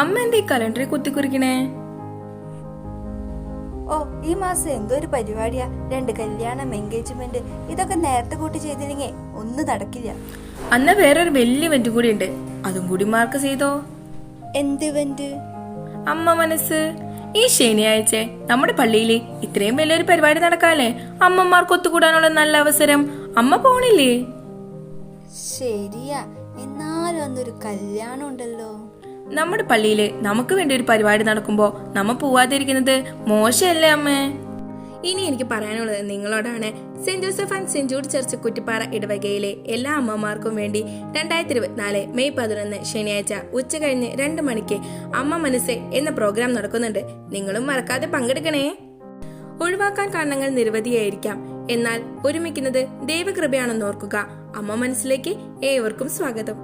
അമ്മ എന്തേ കലണ്ടറിൽ കുത്തിക്കുറിക്കണേ? ഓ, ഈ മാസം എന്തോ ഒരു പരിപാടിയാ. 2 കല്യാണം, എൻഗേജ്മെന്റ്. ഇതൊക്കെ നേരത്തെ കൂട്ടി ചെയ്തില്ലെങ്കിൽ ഒന്നും നടക്കില്ല. അന്ന് വേറൊരു വലിയ ഇവന്റ് കൂടി ഉണ്ട്, അതും കൂടി മാർക്ക് ചെയ്തോ. എന്ത് ഇവന്റ്? അമ്മ മനസ്സ്. ഈ ശനിയാഴ്ച നമ്മുടെ പള്ളിയില് ഇത്രയും വലിയൊരു പരിപാടി നടക്കാല്ലേ, അമ്മമാർക്ക് ഒത്തുകൂടാനുള്ള നല്ല അവസരം. അമ്മ പോണില്ലേ? ശരിയാ, എന്നാലും അന്നൊരു കല്യാണം ഉണ്ടല്ലോ. നമ്മുടെ പള്ളിയില് നമുക്ക് വേണ്ടി ഒരു പരിപാടി നടക്കുമ്പോ നമ്മ പോവാതിരിക്കുന്നത് മോശമല്ലേ അമ്മേ? ഇനി എനിക്ക് പറയാനുള്ളത് നിങ്ങളോടാണ്. Saint Joseph and saint Jude church Kuttippara ഇടവകയിലെ എല്ലാ അമ്മമാർക്കും വേണ്ടി 2024 മെയ് 11 ശനിയാഴ്ച ഉച്ച കഴിഞ്ഞ് 2 മണിക്ക് അമ്മ മനസ്സ് എന്ന പ്രോഗ്രാം നടക്കുന്നുണ്ട്. നിങ്ങളും മറക്കാതെ പങ്കെടുക്കണേ. ഒഴിവാക്കാൻ കാരണങ്ങൾ നിരവധിയായിരിക്കാം, എന്നാൽ ഒരുമിക്കുന്നത് ദൈവകൃപയാണെന്ന് ഓർക്കുക. അമ്മ മനസ്സിലേക്ക് ഏവർക്കും സ്വാഗതം.